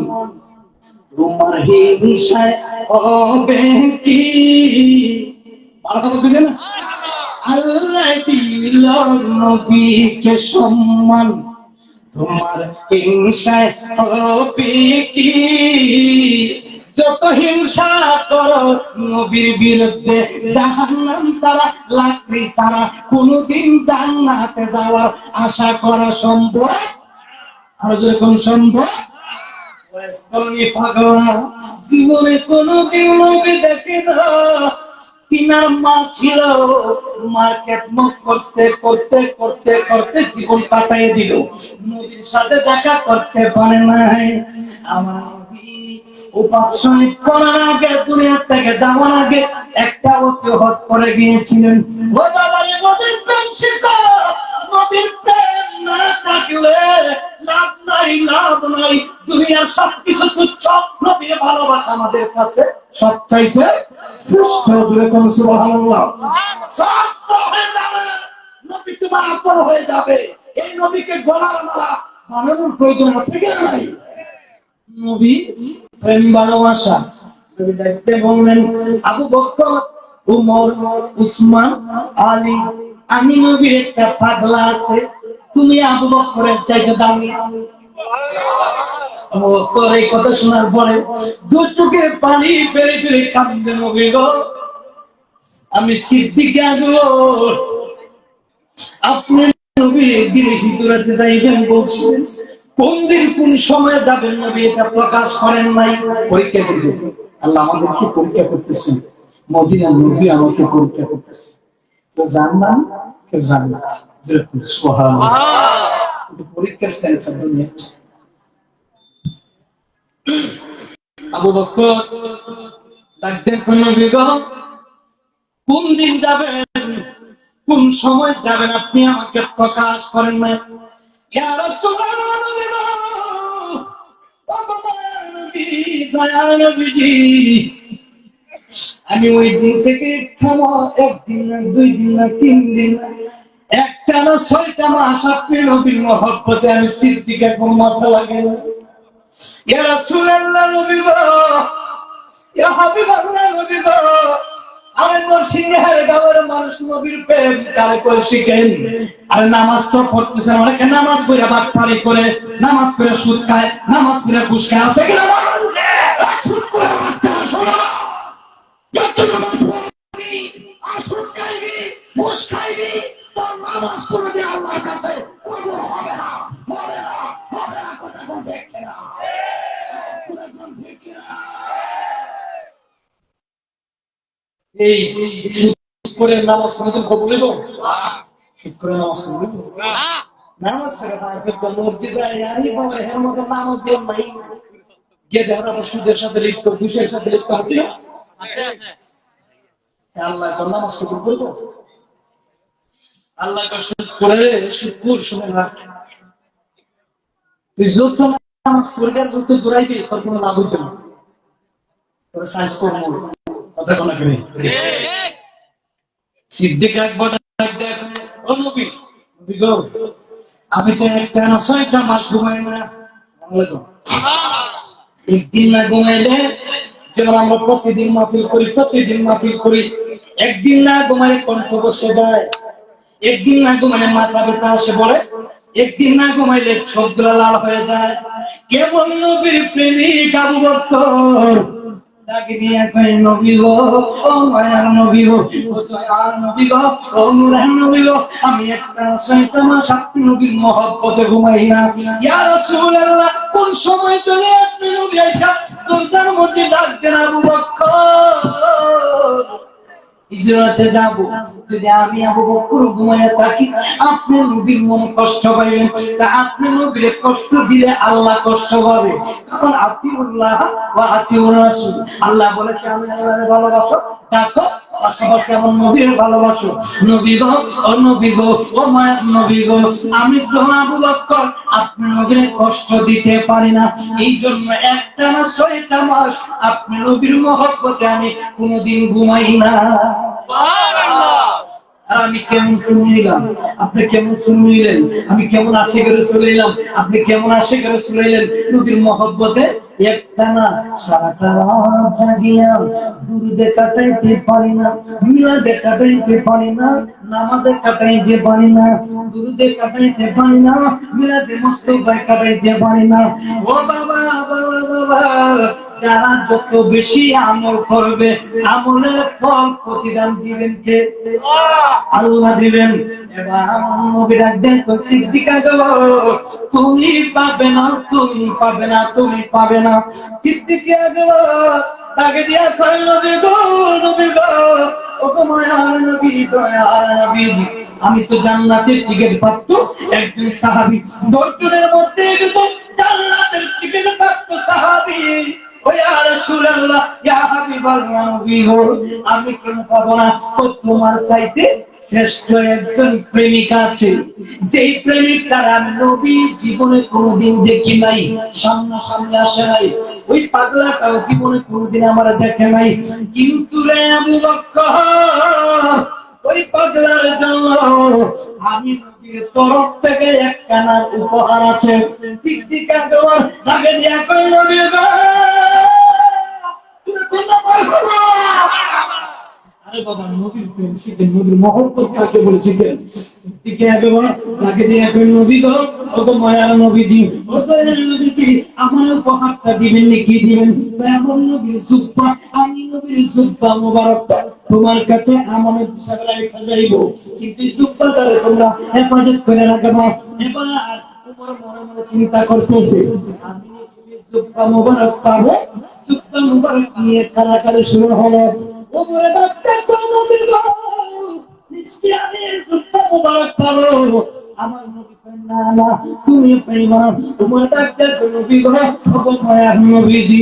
তোমার হিংসায় হবে কি বারকাত দিবেন আল্লাহ দিল নবীকে সম্মান তোমার হিংসায় হবে কি, যত হিংসা করো নবীর বিরুদ্ধে, জাহান্নাম ছাড়া লাকড়ি ছাড়া কোনদিন জান্নাতে যাওয়ার আশা করা সম্ভব? আর যেরকম সম্ভব জীবনে কোনদিন নবী দেখে না। তিনার মা ছিল, মার্কেট মুখ করতে করতে করতে করতে জীবন কাটাই দিল, নবীর সাথে দেখা করতে পারে নাই। আমার নবী উপাসনা করার আগে, দুনিয়া থেকে যাওয়ার আগে একটা ওসিয়ত করে গিয়েছিলেন, ও বাবা রে, নবীর প্রেম শিখো, নবীর প্রেম না থাকলে লাভ নাই, লাভ নাই। দুনিয়ার সবকিছু তুচ্ছ, নবীর ভালোবাসা আমাদের কাছে সবচাইতে শ্রেষ্ঠ। যেরকম সুবহানাল্লাহ, সব হয়ে যাবে, নবী তোমার আপন হয়ে যাবে। এই নবীকে গলার মালা বানানোর প্রয়োজন আছে কি নাই? নবী প্রেম ভালোবাসা। নবী দেখতে বললেন, আবু বকর, উমর, উসমান, আলী, আমি নবীর একটা পাগলা আছে, তুমি আবু বকরের চাইতে দামি। আবু বকর এই কথা শোনার পরে দু চোখের পানি ফেলে ফেলে কাঁদবে, নবী গো, আমি সিদ্দিক আকবর, আপনি নবী দিনে হিজরতে যাইবেন বলছিলেন, কোন দিন কোন সময় যাবেন নবী এটা প্রকাশ করেন নাই। পরীক্ষা করবেন, আল্লাহ আমাদেরকে পরীক্ষা করতেছেন, মদিনার নবী আমাকে পরীক্ষা করতেছে। কেউ জানলাম, কেউ জানলাম, পরীক্ষার সেন্টার দুনিয়া। আবু বকর ডাকতেন, নবী গো, কোন দিন যাবেন, কোন সময় যাবেন, আপনি আমাকে প্রকাশ করেন না। ইয়া রাসূলুল্লাহ, আমি ওই দিন থেকে একদিন না, 2 দিন না, 3 দিন না, একটা না 6টা মাস আপনি নবীর মহব্বতে আমি সিদ্দিক আকবর মাথা লাগে। ইয়া রাসূলুল্লাহ, নবী গো, ইয়া হাবিবাল্লাহ, নবী গো, আরে নরসিংহের গাঁয়ের মানুষ নবীর প্রেম কারে করে শিখেন। আরে নামাজ তো পড়তেছেন, অনেকে নামাজ পড়ে বাটপারি করে, নামাজ পড়ে সুদ খায়, নামাজ পড়ে ঘুষ খায়, আছে কিনা? সুদ করে বাচ্চারা শোনো, যত নামাজ পড়বি আর সুদ খাইবি, ঘুষ খাইবি, তোর নামাজ পড়বে আল্লাহর কাছে কবুল হবে না, হবে না, হবে না। কথা কোন দেখে না, কোন দেখে না। এই সুদ করে নামাজ কোনদিন কবুল হইব? সুদ করে নামাজ কবুল হইব না। নামাজ ছেড়ে আছে তো মসজিদে আরি বাবা, এর মধ্যে নামাজ দিয়ে নাই গিয়ে দেখা যাবে সুদের সাথে লিপ্ত, ঘুষের সাথে লিপ্ত আছে না? আল্লাহ তো নামাজ কবুল করবো? আল্লাহ সুদ করে সুদ শুনে রাখ, তুই যত নামাজ পড়বি আর যত দৌড়াইবি তোর কোনো লাভ হইবে না, তোর সাইজ করবো। কথা কোন কি? সিদ্দিক আকবর দেখে, ও নবী, নবী গো, আমি তো একটা না 6টা মাস ঘুমাই না। একদিন না ঘুমাইলে, যেমন আমরা প্রতিদিন মাহফিল করি, একদিন না ঘুমাইলে কণ্ঠ বসে যায়, একদিন না ঘুমাইলে মাথা ব্যথা আসে পড়ে, একদিন না ঘুমাইলে চোখগুলো লাল হয়ে যায়। কেবল নবীর প্রেমিক আবু বকর ডাকি দিয়ে কই, নবী গো, ও মায়ার নবী গো, ও দয়ার নবী গো, ও নূরের নবী গো, আমি একটা 6টা মাস আপনি নবীর মহব্বতে ঘুমাই না। ইয়া রাসূলুল্লাহ, কোন সময় চলে আপনি নবী আয়েশা দরজার মধ্যে ডাক দেন, আবু বকর হিজরতে যাব, যদি আমি আবু বকর ঘুমাইয়া থাকি আপনি নবীর মনে কষ্ট পাইবেন, তা আপনি নবীর কষ্ট দিলে আল্লাহ কষ্ট পাবে। কারণ আতিউল্লাহ ওয়া আতিউর রাসূল, আল্লাহ বলেছে আমি আল্লাহকে ভালোবাসো, দেখো পাশাপাশি আমার নবীর ভালোবাসো। নবী গো, ও নবী গো, ও মায়ার নবী গো, আমি তো আবু বকর আপনি নবীর কষ্ট দিতে পারি না, এই জন্য একটা না 6টা মাস আপনি নবীর মহব্বতে আমি কোনদিন ঘুমাই না। আমি কেমন শুনলাম, আপনি কেমন শুনলেন, আমি কেমন আশিক রাসূল হইলাম, আপনি কেমন আশিক রাসূল হইলেন নবীর মহব্বতে। একটানা সারাটা রাত জাগিয়া দুরুদে কাটাইতে পারি না, মিলাদে কাটাইতে পারি না, নামাজে কাটাইতে পারি না, দুরুদে কাটাইতে পারি না, মিলাদে মুস্তাফায় কাটাইতে পারি না। ও বাবা বাবা বাবা, যারা যত বেশি আমল করবে আমলের ফল প্রতিদান দিবেন কে? আল্লাহ দিবেন। এবার নবী ডাক দেন, সিদ্দিকা গো তুমি পাবে না, তুমি পাবে না, তুমি পাবে না। সিদ্দিকা গো তাকে দিয়া কই নবী গো, নবী গো, ও তো মায়ার নবী, দয়ার নবী, আমি তো জান্নাতের টিকিট প্রাপ্ত একজন সাহাবী, 10 জনের মধ্যে একজন জান্নাতের টিকিট প্রাপ্ত সাহাবী। ও ইয়া রাসূলুল্লাহ, ইয়া হাবিবাল্লাহ, নবী গো আমি কেন পাবো না? তোমার চাইতে শ্রেষ্ঠ একজন প্রেমিকা আছে, যেই প্রেমিকার আমি নবী জীবনে কোনোদিন দেখি নাই, সামনাসামনি আসে নাই, ওই পাগলাটাও জীবনে কোনোদিন আমার দেখে নাই। কিন্তু রে আবু বকর, ওই পাগলার জন্য আমি নবীর তরফ থেকে একখানা উপহার আছে। সিদ্দিকা তোমার আগে দিয়া কই নবী গো, তুমি কোনটা পারছো না? আরে বাবা, নবীর প্রেম শিখেন, নবীর মহব্বত কাকে বলে শিখেন। সিদ্দিকা একবার তাকে দিয়ে কই নবী গো, ও তো মায়ার নবীজি, ও তো নবীজি আমার উপহারটা দিবেন নাকি? দিবেন। এমন নবীর জুব্বা, আমি নবীর জুব্বা মুবারকটা তোমার কাছে আমানত হিসাবে রেখে যাইব, কিন্তু জুব্বাটারে তোমরা হেফাজত করে রাখবা। এবার তোমার মনে মনে চিন্তা করতেছে, আমি জুব্বা মুবারক পাবো। জুব্বা মুবারক নিয়ে কারাকারি শুরু হলো। ওপরে ডাক্তার কোন নবীর গো, নিশ্চয় আমি জুব্বা মুবারক পাবো। আমার নবী না না, তুমি পাইবা। তোমার ডাক্তার কোন নবী গো, ওগো মায়ার নবীজি,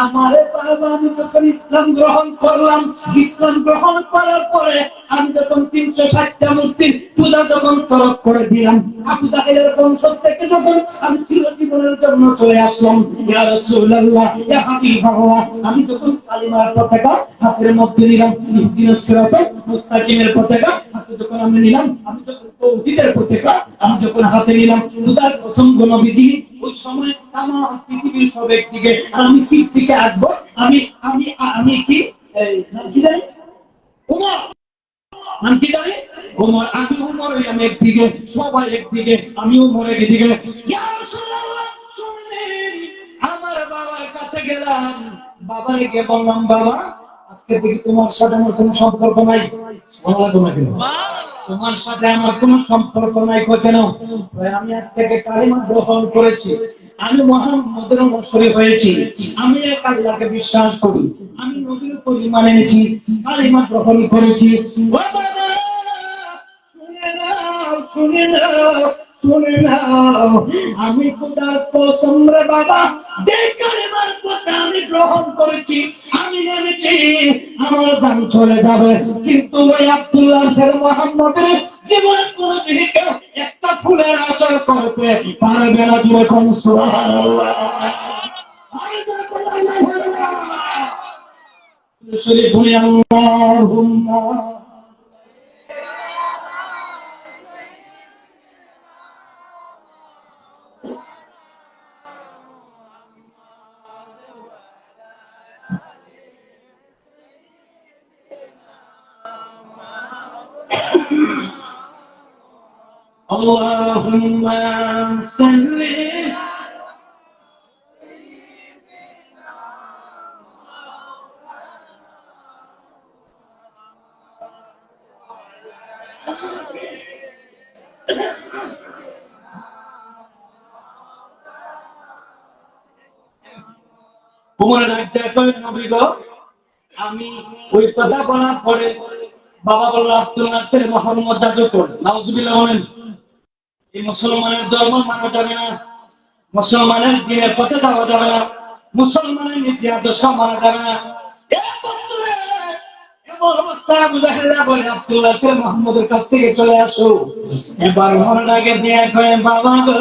আমারে বাবা আমি যখন ইসলাম গ্রহণ করলাম, ইসলাম গ্রহণ করার পরে আমি যখন 360টা মূর্তির পূজা যখন তরক করে দিলাম, আবু জাহেলের বংশ থেকে যখন আমি চিরজীবনের জন্য চলে আসলাম, ইয়া রাসূলুল্লাহ, ইয়া হাবিবাল্লাহ, আমি যখন কালিমার পতাকা হাতের মধ্যে নিলাম, ইহদিনাস সিরাতাল মুস্তাকিমের পতাকা হাতে যখন আমি নিলাম, আমি যখন তৌহিদের পতাকা আমি যখন হাতে নিলাম, খুদার কসম গো নবীজি, ওই সময় তামাম পৃথিবীর সব একদিকে আর আমি সিট থেকে আসবো। আমি আমি আমি কি কি জানি ওমর, আমি কি জানি ওমর, আমি ওমর, আমি একদিকে, সবাই একদিকে, আমি ওমর একদিকে। ইয়া রাসূলুল্লাহ শুনেন, আমার বাবার কাছে গেলাম, বাবারে কে বললাম, বাবা আজকে থেকে তোমার সাথে আমার কোনো সম্পর্ক নাই। ভালো লাগলো না কেন? তোমার সাথে আমার কোনো সম্পর্ক নাই। কেন? আমি আজ থেকে কালিমা গ্রহণ করেছি, আমি মুহাম্মদের অনুসারী হয়েছি, আমি এক আল্লাহকে বিশ্বাস করি, আমি নবীর উপর ঈমান এনেছি, কালিমা গ্রহণ করেছি। ও বাবা শুনে নাও, শুনে নাও, শুনে নাও, আমি খোদার কসম রে বাবা, যে কালিমার কথা আমি গ্রহণ করেছি, আমি জেনেছি আমার জান চলে যাবে, কিন্তু ওই আব্দুল্লাহ শের মুহাম্মদের জীবনে কোনদিন কেউ একটা ফুলের আঁচল করতে পারবে না। জুড়ে কোন সুবহানাল্লাহ, আল্লাহু আকবার, শরীফ বলি আল্লাহুম্মা Allahumma salli তোমার ডাক্তার কয় নবী গো, আমি ওই কথা বলার পরে বাবা বলল আব্দুল্লাহ শের মুহাম্মদ জাদুকর, নাউজুবিল্লাহ বলেন। এই মুসলমানের ধর্ম মানা যাবে না, মুসলমানের দিনের পথে যাওয়া যাবে না, মুসলমানের নীতি আদর্শ মানা যাবে না। এমন অবস্থা আবু জাহেলরা বলে আব্দুল্লাহ শের মুহাম্মদের কাছ থেকে চলে আসো। এবার মনটাকে দিয়ে কয় বাবা গো,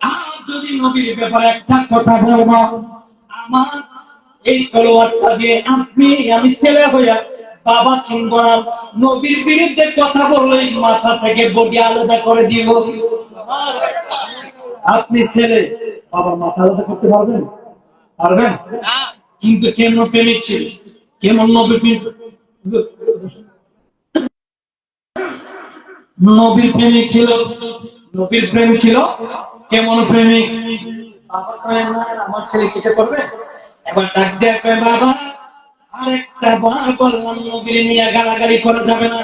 আর যদি নবীর ব্যাপারে একটা কথা বলবো, আমার এই তলোয়ারটা দিয়ে আমি ছেলে হইয়া বাবা চিনব না, নবীর বিরুদ্ধে কথা বললেই মাথা থেকে বডি আলাদা করে দিব। আপনি ছেলে, বাবার মাথা আলাদা করতে পারবেন? পারবেন? কিন্তু কেমন প্রেমিক ছিল, কেমন নবীর নবীর প্রেমিক ছিল, নবীর প্রেম ছিল কেমন প্রেমিক। বাবা কয় না আমার ছেলে কেটে করবে, এবার ডাক দেয়া কয় বাবা আরেকটা বার বললাম নবীর নিয়ে গালাগালি করা যাবে না,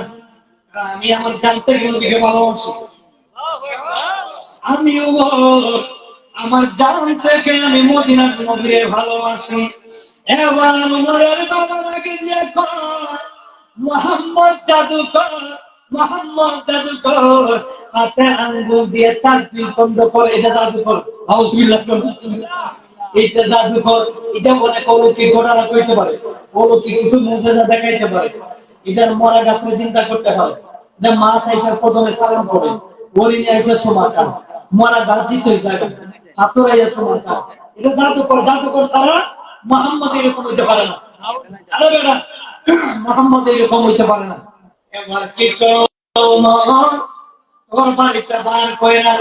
আমি আমার জানতে নবীকে ভালোবাসি, আমিও আমার জান থেকে আমি মদিনার নবীরে ভালোবাসি। এবার উমরের বাবা আগে যে কয় মুহাম্মদ জাদুকর, মুহাম্মদ জাদুকর, হাতে আঙ্গুল দিয়ে চাকরি বন্ধ করে, এটা জাদুকর, আউযুবিল্লাহ, এটা জাদুকর, এটা মনে করো কি ঘটনা কইতে পারে, বলো কি কিছু মুজিজা দেখাইতে পারে, এটার মরা গাছের চিন্তা করতে হয়, এটা মাছ আইসা প্রথমে সালাম করে, বলি নিয়ে আইসা সমাকা মরা গাছ জিতে যাবে, হাতুর আইসা সমাকা, এটা জাদুকর, জাদুকর ছাড়া মুহাম্মদ এরকম হইতে পারে না। আরে বেটা মুহাম্মদ এরকম হইতে পারে না। এবার কি তোর বাড়িটা বার কইরা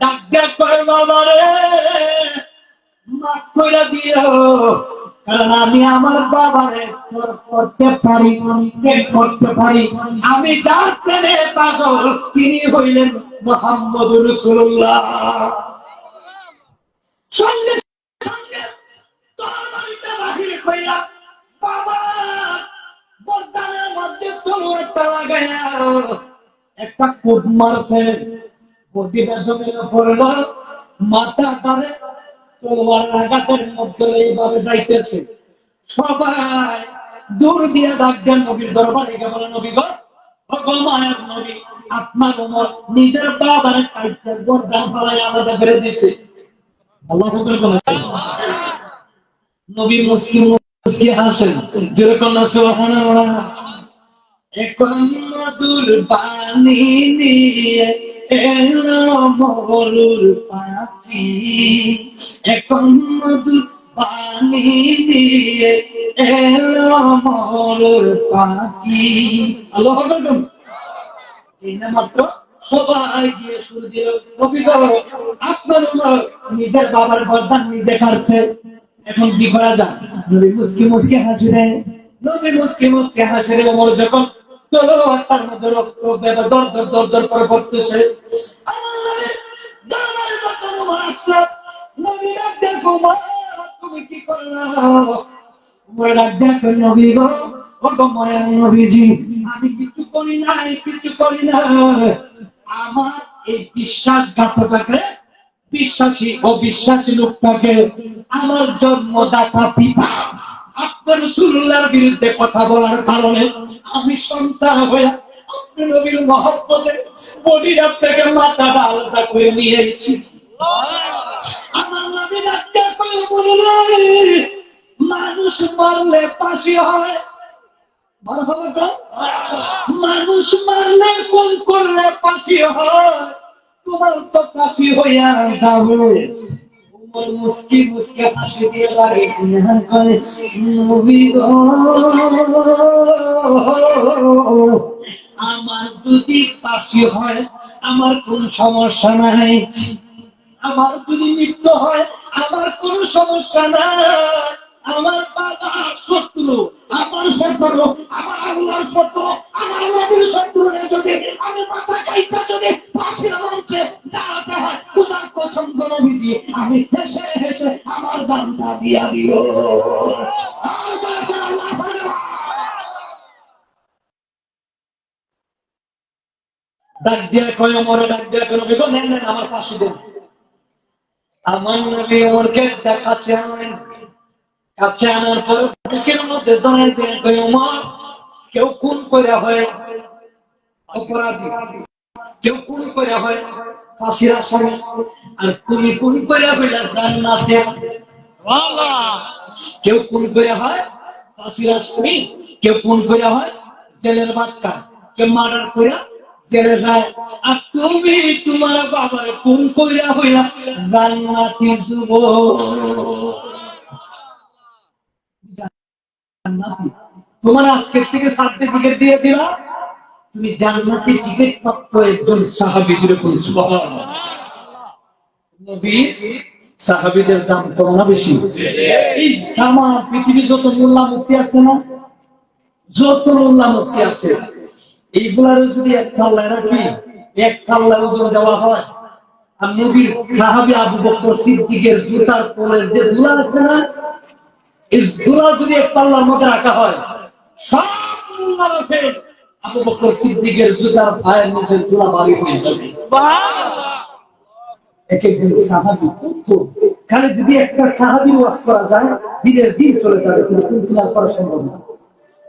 ডাক ডাক করে বাবা রে মাফ কইরা দিও, কারণ আমি আমার বাবারে করতে পারি, করতে পারি, আমি যার প্রেমে পাগল তিনি হইলেন মুহাম্মদুর রাসূলুল্লাহ। সঙ্গে সঙ্গে তোর বাড়িটা বাহির কইরা বাবা বর্দানের মধ্যে তলোয়ারটা লাগাইয়া একটা কোপ মারছে, বডিটা জমিনে পড়লো, মাথা টানে তলোয়ার আঘাতের মধ্যে এইভাবে যাইতেছে, সবাই দূর দিয়ে ডাক দেন নবীর দরবারে গিয়ে বলে নবী গো, মায়ের নবী আপনার ওমর নিজের বাবার কাইতে গর্দান ফলাই আলাদা করে দিছে। আল্লাহু আকবার বলেন। নবী মুসলিম মুসকি হাসেন, যেরকম না সুবহানাল্লাহ। এখন মধুর পানি নিয়ে এলো মরুর পাখি, এখন মধুর পানি নিয়ে এলো মরুর পাখি। আল্লাহু আকবার। এইনা মাত্র সবাই গিয়ে শুরু দিল নবী গো আপনার নিজের বাবার গর্দান নিজে কাটছে, এখন কি করা যায়? নবী মুস্কি মুস্কি হাসি দেয়, নবী মুস্কি মুস্কি হাসি দেয়। ওমর যখন তলোয়ারটার মধ্যে রক্ত বের দর দর দর দর করে পড়তেছে, নবী ডাক দেখো মা তুমি কি করলা? ওমর ডাক দেখো নবী গো ও গো মায়ার নবীজি আমি কিছু করি নাই, কিছু করি না, আমার এই বিশ্বাসঘাতককে, বিশ্বাসী অবিশ্বাসী লোকটাকে আমার জন্মদাতা পিতা আপনার রাসূলুল্লাহর বিরুদ্ধে কথা বলার কারণে আমি সন্তান হয়ে আপনার নবীর মহব্বতে বডিটা থেকে মাথাটা আলাদা করে নিয়ে এসেছি। আমার নবী ডাকতে করে বললেন মানুষ মারলে ফাঁসি হয়, মানুষ মারলে কোন করলে ফাঁসি হয়, তোমার তো ফাঁসি হইয়া যাবে। উমর মুস্কি মুস্কি হাসি দিয়ে বাড়ি করে নবী গো আমার যদি ফাঁসি হয় আমার কোন সমস্যা নাই, আমার যদি মৃত্যু হয় আমার কোন সমস্যা নাই, আমার বাবা শত্রু, আমার শত্রু, আমার আল্লাহর শত্রু, আমার নবীর শত্রুরে যদি আমি মাথা কাইটা যদি ফাঁসির মঞ্চে দাঁড়াতে হয় তোমার পছন্দ নবীজি আমি হেসে হেসে আমার জানটা দিয়া দিও। ডাক দিয়া কয় ওমরে ডাক দিয়া কয় নবী গো নেন নেন আমার ফাঁসি দেন। আমার নবী ওমরকে দেখাচ্ছে আনেন, কাছে আনার পর বুকের মধ্যে জানাই দিলেন কয় ওমর কেউ খুন করে হয় অপরাধী, কেউ খুন করে হয় ফাঁসির আসামি, আর তুমি খুন করে হইলা জান্নাতে। কেউ খুন করে হয় ফাঁসির আসামি, কেউ খুন করে হয় জেলের বাচ্চা, কেউ মার্ডার করে জেলে যায়, আর তুমি তোমার বাবার খুন করে হইলা জান্নাতি যুবক। তোমার আজকের থেকে সার্টিফিকেট দিয়ে দিলাম তুমি জান্নাতি টিকিট প্রাপ্ত একজন সাহাবী। যেরকম সুবহানাল্লাহ। নবী সাহাবীদের দাম কম না বেশি? এই তাম পৃথিবী যত মোল্লা মুক্তি আছে না, যত মোল্লা মুক্তি আছে, এইগুলার যদি এক পাল্লায় রাখি, এক পাল্লায় ওজন দেওয়া হয়, আর নবীর সাহাবী আবু বকর সিদ্দিকের জুতার তলের যে দুলা আছে না, এই দুলা যদি এক পাল্লার মধ্যে রাখা হয়, সব মোল্লা রাখে আবু বকর সিদ্দিকের জুতার পায়ের নিচের দুলা বাড়ি হয়ে যাবে। এক একজন সাহাবী কত, খালি যদি একটা সাহাবীর ওয়াজ করা যায় দিনের দিন চলে যাবে, কিন্তু কোন কিলার করা সম্ভব না।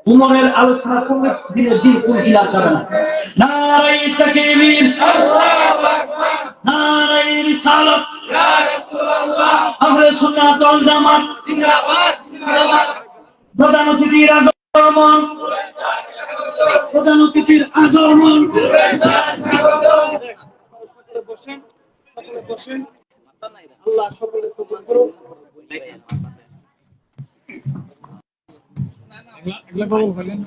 উমরের আলোচনা করলে দিনের দিন কোন কিলার যাবে না। নারায়ে তাকবীর, আল্লাহু আকবার, নারায়ে রিসালাত, ইয়া রাসূলুল্লাহ, আহলে সুন্নাত ওয়াল জামাত জিন্দাবাদ জিন্দাবাদ। প্রধান অতিথির আগমন, প্রধান অতিথির আগমন, বসেন বসেন, আল্লাহ সকলে কবুল করুন। এগুলা কবুল করেন।